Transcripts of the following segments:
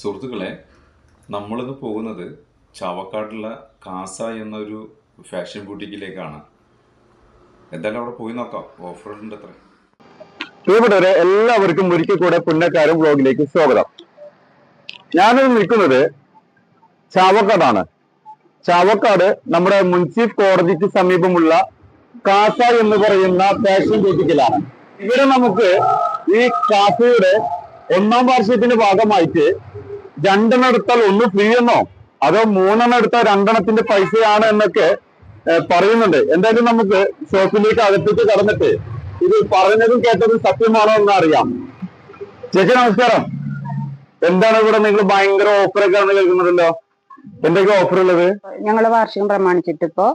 സുഹൃത്തുക്കളെ, നമ്മളിന്ന് പോകുന്നത് ചാവക്കാടുള്ള കാസ എന്നൊരു ഫാഷൻ ബൂട്ടിക്കിലേക്കാണ്. എന്തായാലും അവിടെ പോയി നോക്കാം, ഓഫറുണ്ട് അത്ര. പ്രിയപ്പെട്ടവരെ, എല്ലാവർക്കും ഒരിക്കൽ കൂടെ പുന്നക്കാരൻ വ്ലോഗിലേക്ക് സ്വാഗതം. ഞാനിത് നിൽക്കുന്നത് ചാവക്കാടാണ്. ചാവക്കാട് നമ്മുടെ മുൻസിഫ് കോടതിക്ക് സമീപമുള്ള കാസ എന്ന് പറയുന്ന ഫാഷൻ ബൂട്ടിക്കിലാണ്. ഇവിടെ നമുക്ക് ഈ കാസയുടെ 1ാം വാർഷികത്തിന്റെ ഭാഗമായിട്ട് 2 എടുത്താൽ 1 ഫ്രീ എന്നോ അതോ 3 എടുത്താൽ 2 പൈസയാണ് എന്നൊക്കെ പറയുന്നുണ്ട്. എന്തായാലും നമുക്ക് ഷോപ്പിലേക്ക് അകത്തേക്ക് കടന്നിട്ട് ഇത് പറഞ്ഞതും കേട്ടതും സത്യമാണോ എന്ന് അറിയാം. ചേച്ചി നമസ്കാരം. എന്താണ് ഇവിടെ നിങ്ങൾ ഭയങ്കര ഓഫറൊക്കെ ആണ് കേൾക്കുന്നുണ്ടല്ലോ, എന്തൊക്കെ ഓഫർ ഉള്ളത്? ഞങ്ങള് വാർഷികം പ്രമാണിച്ചിട്ട് ഇപ്പോ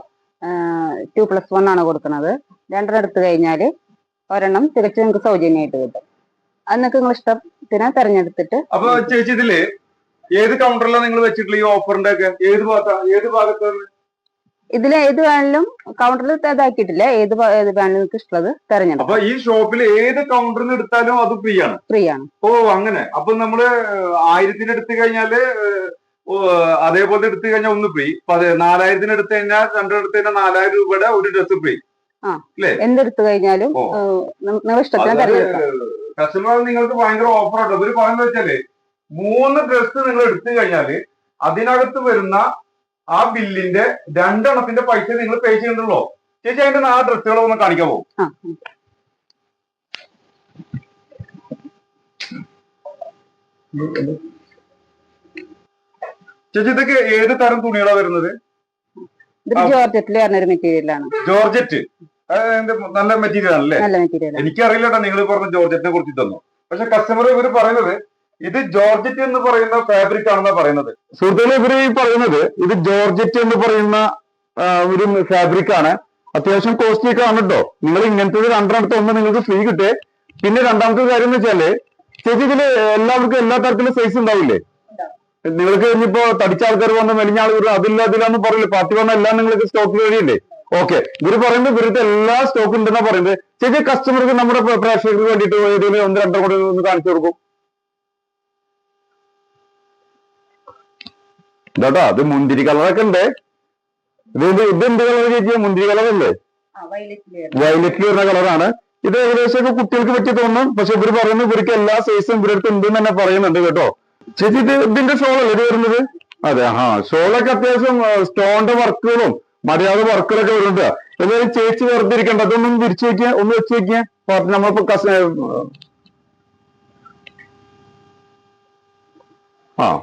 2+1 ആണ് കൊടുക്കുന്നത്. 2 എടുത്തു കഴിഞ്ഞാല് 1 തികച്ചും നിങ്ങൾക്ക് സൗജന്യമായിട്ട് കിട്ടും. അന്നൊക്കെ നിങ്ങൾ ഇഷ്ടത്തിന് തെരഞ്ഞെടുത്തിട്ട്. അപ്പൊ ചേച്ചി ഇതില് ഏത് കൗണ്ടറിലാണ് നിങ്ങൾ വെച്ചിട്ടുള്ള ഈ ഓഫറിന്റെ ഒക്കെ ഏത് ഭാഗത്താണ്? ഇതിൽ ഏത് വേണമെങ്കിലും കൗണ്ടറിൽ ഇതാക്കിയിട്ടില്ല. ഏത് വേണമെങ്കിലും നിങ്ങൾക്ക് ഇഷ്ടമുള്ളത് തെരഞ്ഞെടുക്കും. അപ്പൊ ഈ ഷോപ്പിൽ ഏത് കൗണ്ടറിന് എടുത്താലും അത് ഫ്രീ ആണ്? ഫ്രീ ആണ്. ഓ അങ്ങനെ. അപ്പൊ നമ്മള് 1000 എടുത്തു കഴിഞ്ഞാല് അതേപോലെ എടുത്തു കഴിഞ്ഞാൽ 1 ഫ്രീ. 4000 എടുത്തു കഴിഞ്ഞാൽ 2 എടുത്തു കഴിഞ്ഞാൽ 4000 രൂപയുടെ ഒരു ഡ്രസ് ഫ്രീ അല്ലേ? എന്തെടുത്തു കഴിഞ്ഞാലും നിങ്ങൾ ഇഷ്ടത്തിന് തെരഞ്ഞെടുക്കാം. കസ്റ്റമർ നിങ്ങൾക്ക് ഭയങ്കര ഓഫർ ഉണ്ട്. ഇവര് പറയുന്നത് വെച്ചാല് 3 ഡ്രസ് നിങ്ങൾ എടുത്തു കഴിഞ്ഞാല് അതിനകത്ത് വരുന്ന ആ ബില്ലിന്റെ 2 പൈസ നിങ്ങൾ പേ ചെയ്യണ്ടല്ലോ. ചേച്ചി അതിന്റെ 4 ഡ്രസ്സുകളെ ഒന്ന് കാണിക്കാമോ? ചേച്ചി ഇതൊക്കെ ഏത് തരം തുണികളാ വരുന്നത്? ജോർജറ്റിൽ പറഞ്ഞൊരു മെറ്റീരിയലാണ്. ജോർജറ്റ് നല്ല മെറ്റീരിയൽ ആണല്ലേ? നല്ല മെറ്റീരിയൽ. എനിക്കറിയില്ല കേട്ടോ നിങ്ങൾ പറഞ്ഞ ജോർജറ്റിനെ കുറിച്ച് തന്നു. പക്ഷെ കസ്റ്റമർ ഇവര് പറയുന്നത് ഇത് ജോർജറ്റ് എന്ന് പറയുന്ന ഫാബ്രിക് ആണെന്നാ പറയുന്നത്. സുഹൃത്തുക്കളെ, ഇവര് ഈ പറയുന്നത് ഇത് ജോർജറ്റ് എന്ന് പറയുന്ന ഒരു ഫാബ്രിക് ആണ്. അത്യാവശ്യം കോസ്റ്റ്ലി ഒക്കെ ആണ് കേട്ടോ. നിങ്ങൾ ഇങ്ങനത്തെ 2 എടുത്ത് 1 നിങ്ങൾക്ക് ഫ്രീ കിട്ടേ. പിന്നെ രണ്ടാമത്തെ കാര്യം എന്ന് വെച്ചാല് ചേച്ചി ഇതില് എല്ലാവർക്കും എല്ലാ തരത്തിലും സൈസ് ഉണ്ടാവില്ലേ? നിങ്ങൾക്ക് ഇനിയിപ്പോ തടിച്ച ആൾക്കാർ വന്ന് മെലിഞ്ഞ ആളുകൾ അതില്ലാന്ന് പറയില്ലേ? പാർട്ടി വന്ന എല്ലാം നിങ്ങൾക്ക് സ്റ്റോക്ക് കഴിയില്ലേ? ഓക്കെ. ഇവര് പറയുന്നത് ഇവരുടെ എല്ലാ സ്റ്റോക്ക് ഉണ്ടെന്നാ പറയുന്നത്. ചേച്ചി കസ്റ്റമർക്ക് നമ്മുടെ പ്രേക്ഷകർക്ക് വേണ്ടിയിട്ട് ഏതെങ്കിലും 1-2 കൂടെ ഒന്ന് കാണിച്ചു കൊടുക്കും ഇതാട്ടോ. അത് മുന്തിരി കളറൊക്കെ ഉണ്ട്. ഇത് എന്ത് കളർ ചേച്ചി? മുന്തിരി കളറല്ലേ? വയലറ്റിൽ വരുന്ന കളറാണ്. ഇത് ഏകദേശം കുട്ടികൾക്ക് പറ്റി തോന്നും. പക്ഷെ ഇവര് പറയുന്നത് ഇവർക്ക് എല്ലാ സൈസും ഇവരുടെ ഉണ്ടെന്ന് തന്നെ പറയുന്നുണ്ട് കേട്ടോ. ചേച്ചി ഇതിന്റെ ഷോൾ അല്ലേ ഇത് വരുന്നത്? അതെ. ഷോളൊക്കെ അത്യാവശ്യം സ്റ്റോണിന്റെ വർക്കുകളും മര്യാദ വർക്കുകളൊക്കെ വരുന്നുണ്ട്. എന്തായാലും ചേച്ചി വെറുതെ ഇരിക്കണ്ട, അതൊന്നും തിരിച്ചു വെക്കുക, ഒന്ന് വെച്ച് വെക്കുക. നമ്മളിപ്പോ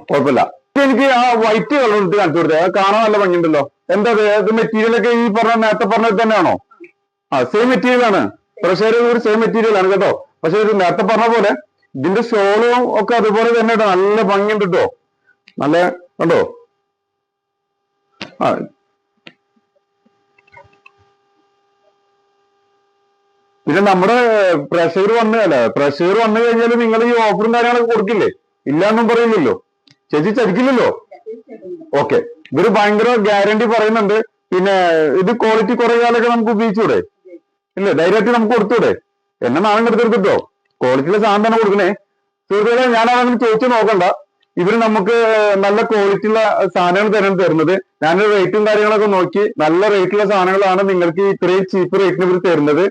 കുഴപ്പമില്ല. എനിക്ക് ആ വൈറ്റ് കളർ ഇട്ട് കാണിച്ചു കൊടുത്തേ. അത് കാണാൻ നല്ല ഭംഗിയുണ്ടല്ലോ. എന്താ ഇത് മെറ്റീരിയൽ ഒക്കെ ഈ നേരത്തെ പറഞ്ഞത് തന്നെയാണോ? സെയിം മെറ്റീരിയൽ ആണ്. പ്രഷർ ഒരു സെയിം മെറ്റീരിയൽ ആണ് കേട്ടോ. പക്ഷെ ഇത് നേരത്തെ പറഞ്ഞ പോലെ ഇതിന്റെ ഷോളും ഒക്കെ അതുപോലെ തന്നെ കേട്ടോ. നല്ല ഭംഗിയുണ്ട് കേട്ടോ. നല്ല കണ്ടോ? പിന്നെ നമ്മുടെ പ്രഷർ വന്നു കഴിഞ്ഞാൽ നിങ്ങൾ ഈ ഓഫറും കാര്യങ്ങളൊക്കെ കൊടുക്കില്ലേ? ഇല്ലാന്നും പറയില്ലല്ലോ ചേച്ചി, ചതിക്കില്ലല്ലോ. ഓക്കെ. ഇവര് ഭയങ്കര ഗ്യാരണ്ടി പറയുന്നുണ്ട്. പിന്നെ ഇത് ക്വാളിറ്റി കുറെ കാലൊക്കെ നമുക്ക് ഉപയോഗിച്ചൂടെ? ഇല്ലേ? ധൈര്യമായിട്ട് നമുക്ക് കൊടുത്തൂടെ? എന്നെ നാളെ എടുത്തെടുത്തിട്ടോ. ക്വാളിറ്റിയിലെ സാധനം തന്നെ കൊടുക്കണേ. സുഹൃത്തുക്കളെ, ഞാൻ അതൊന്നും ചോദിച്ചു നോക്കണ്ട. ഇവര് നമുക്ക് നല്ല ക്വാളിറ്റിയുള്ള സാധനങ്ങൾ തന്നെ തരുന്നത്. ഞാൻ റേറ്റും കാര്യങ്ങളൊക്കെ നോക്കി നല്ല റേറ്റുള്ള സാധനങ്ങളാണ് നിങ്ങൾക്ക് ഇത്രയും ചീപ്പ് റേറ്റിന് ഇവർ തരുന്നത്.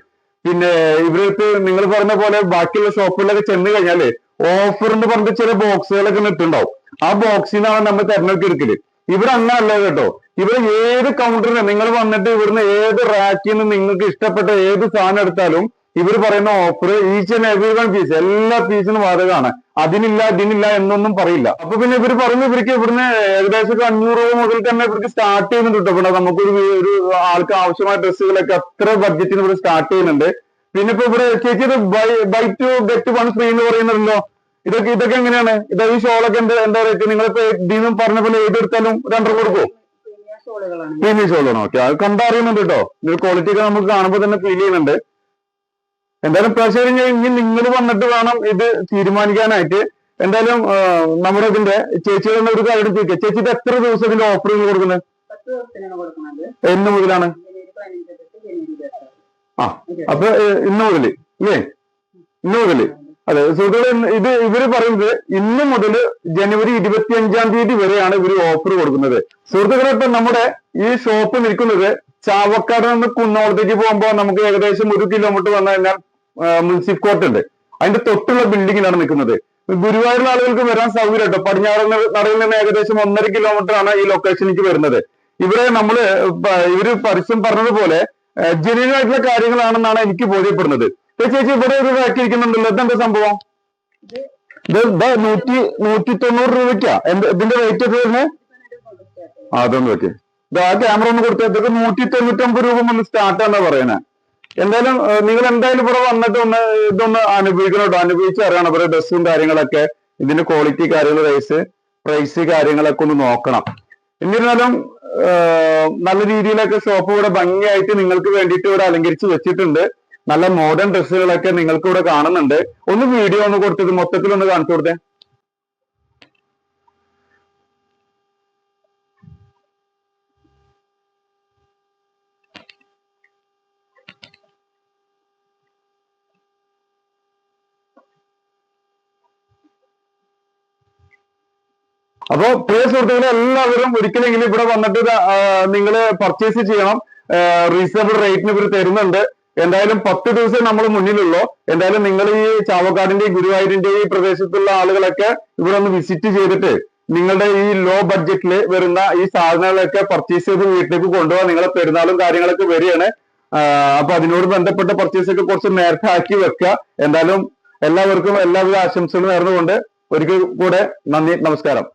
പിന്നെ ഇവർക്ക് നിങ്ങൾ പറഞ്ഞ പോലെ ബാക്കിയുള്ള ഷോപ്പുകളിലൊക്കെ ചെന്ന് കഴിഞ്ഞാല് ഓഫർ എന്ന് പറഞ്ഞിട്ട് ചില ബോക്സുകളൊക്കെ ഇട്ടുണ്ടാവും. ആ ബോക്സിൽ നിന്നാണ് നമ്മൾ തെരഞ്ഞെടുത്ത് എടുക്കല്. ഇവിടെ അങ്ങനല്ല കേട്ടോ. ഇവിടെ ഏത് കൗണ്ടറിന് നിങ്ങൾ വന്നിട്ട് ഇവിടുന്ന് ഏത് റാക്കിൽ നിന്ന് നിങ്ങൾക്ക് ഇഷ്ടപ്പെട്ട ഏത് സാധനം എടുത്താലും ഇവർ പറയുന്ന offer each and every 1 piece എല്ലാ പീസിനും ബാധകമാണ്. ഇതിനില്ല എന്നൊന്നും പറയില്ല. അപ്പൊ പിന്നെ ഇവർ പറയുന്നത് ഇവർക്ക് ഇവിടുന്ന് ഏകദേശം 500 രൂപ മുതൽ തന്നെ ഇവർക്ക് സ്റ്റാർട്ട് ചെയ്യുന്നുണ്ട് കേട്ടോ. ഇവിടെ നമുക്കൊരു ആൾക്ക് ആവശ്യമായ ഡ്രസ്സുകളൊക്കെ അത്ര ബഡ്ജറ്റിന് ഇവിടെ സ്റ്റാർട്ട് ചെയ്യുന്നുണ്ട്. പിന്നെ ഇപ്പൊ ഇവിടെ ചേച്ചി ബൈ 2 get 1 ഫ്രീ എന്ന് പറയുന്നുണ്ടല്ലോ. ഇതൊക്കെ എങ്ങനെയാണ്? ഈ ഷോളൊക്കെ എന്താ റേറ്റ്? നിങ്ങളിപ്പോ ഇതിനും പറഞ്ഞ പോലെ ഏതെടുത്താലും 2 കൊടുക്കുമോ? പ്രീമിയം ഷോളാണ്. ഓക്കെ. അത് കണ്ടറിയുന്നുണ്ട് കേട്ടോ. ഇതിന്റെ ക്വാളിറ്റി ഒക്കെ നമുക്ക് കാണുമ്പോൾ തന്നെ ഫീൽ ചെയ്യുന്നുണ്ട്. എന്തായാലും പ്രഷർ ഇനി നിങ്ങൾ വന്നിട്ട് വേണം ഇത് തീരുമാനിക്കാനായിട്ട്. എന്തായാലും നമ്മുടെ ഇതിന്റെ ചേച്ചിയുടെ ഒരു കാര്യം ചോദിക്കുക. ചേച്ചി ഇത് എത്ര ദിവസം ഇതിന്റെ ഓഫർ കൊടുക്കുന്നത്? എന്ന് മുതലാണ്? അപ്പൊ ഇന്ന് മുതല് ഇല്ലേ? ഇന്ന് മുതല് അതെ സുഹൃത്തുക്കളെ, ഇവര് പറയുന്നത് ഇന്ന് മുതൽ ജനുവരി 25 വരെയാണ് ഇവര് ഓഫർ കൊടുക്കുന്നത്. സുഹൃത്തുക്കളെ, ഇപ്പൊ നമ്മുടെ ഈ ഷോപ്പ് നിൽക്കുന്നത് ചാവക്കാട് നിന്ന് കുന്നോളത്തേക്ക് പോകുമ്പോൾ നമുക്ക് ഏകദേശം 1 കിലോമീറ്റർ വന്നു കഴിഞ്ഞാൽ മുൻസിഫ് കോർട്ട് ഉണ്ട്. അതിന്റെ തൊട്ടുള്ള ബിൽഡിങ്ങിലാണ് നിൽക്കുന്നത്. ഗുരുവായൂരിലെ ആളുകൾക്ക് വരാൻ സൗകര്യം കേട്ടോ. പടിഞ്ഞാറ് നടയിൽ നിന്ന് ഏകദേശം 1.5 കിലോമീറ്റർ ആണ് ഈ ലൊക്കേഷനിലേക്ക് വരുന്നത്. ഇവിടെ ഇവര് പരസ്യം പറഞ്ഞതുപോലെ ജെന്യൂൻ ആയിട്ടുള്ള കാര്യങ്ങളാണെന്നാണ് എനിക്ക് ബോധ്യപ്പെടുന്നത്. ചേച്ചി ഇവിടെ ഒരു റാക്ക് ഇരിക്കുന്നുണ്ടല്ലോ, ഇതെന്താ സംഭവം? ഇത് 190 രൂപയ്ക്കാ ഇതിന്റെ റേറ്റ് എത്ര വരുന്നത്? അതൊന്ന് വെക്കേ, ഇത് ആ ക്യാമറ ഒന്ന് കൊടുത്താൽ 199 രൂപ മുതൽ സ്റ്റാർട്ട് എന്നാ പറയുന്നത്. എന്തായാലും നിങ്ങൾ എന്തായാലും ഇവിടെ വന്നിട്ട് ഇതൊന്ന് അനുഭവിക്കണം കേട്ടോ. അനുഭവിച്ച് അറിയണം ഇവിടെ ഡ്രസ്സും കാര്യങ്ങളൊക്കെ, ഇതിന്റെ ക്വാളിറ്റി കാര്യങ്ങൾ, പ്രൈസ് കാര്യങ്ങളൊക്കെ ഒന്ന് നോക്കണം. എന്നിരുന്നാലും നല്ല രീതിയിലൊക്കെ ഷോപ്പ് ഇവിടെ ഭംഗിയായിട്ട് നിങ്ങൾക്ക് വേണ്ടിയിട്ട് ഇവിടെ അലങ്കരിച്ച് വെച്ചിട്ടുണ്ട്. നല്ല മോഡേൺ ഡ്രസ്സുകളൊക്കെ നിങ്ങൾക്ക് ഇവിടെ കാണുന്നുണ്ട്. ഒന്ന് വീഡിയോ ഒന്ന് കൊടുത്തത് മൊത്തത്തിൽ ഒന്ന് കാണിച്ചു കൊടുത്തേ. അപ്പോ പ്രിയ സുഹൃത്തുക്കളെ, എല്ലാവരും ഒരിക്കലെങ്കിലും ഇവിടെ വന്നിട്ട് നിങ്ങൾ പർച്ചേസ് ചെയ്യണം. റീസണബിൾ റേറ്റിന് ഇവർ തരുന്നുണ്ട്. എന്തായാലും 10 ദിവസം നമ്മൾ മുന്നിലുള്ളൂ. എന്തായാലും നിങ്ങൾ ഈ ചാവക്കാടിന്റെയും ഗുരുവായൂരിന്റെയും ഈ പ്രദേശത്തുള്ള ആളുകളൊക്കെ ഇവിടെ ഒന്ന് വിസിറ്റ് ചെയ്തിട്ട് നിങ്ങളുടെ ഈ ലോ ബഡ്ജറ്റിൽ വരുന്ന ഈ സാധനങ്ങളൊക്കെ പർച്ചേസ് ചെയ്ത് വീട്ടിലേക്ക് കൊണ്ടുപോകാൻ. നിങ്ങളെ പെരുന്നാളും കാര്യങ്ങളൊക്കെ വരികയാണ്. അപ്പൊ അതിനോട് ബന്ധപ്പെട്ട പർച്ചേസ് ഒക്കെ കുറച്ച് നേരത്തെ ആക്കി വെക്കുക. എന്തായാലും എല്ലാവർക്കും എല്ലാവിധ ആശംസകളും നേർന്നുകൊണ്ട് ഒരിക്കൽ കൂടെ നന്ദി, നമസ്കാരം.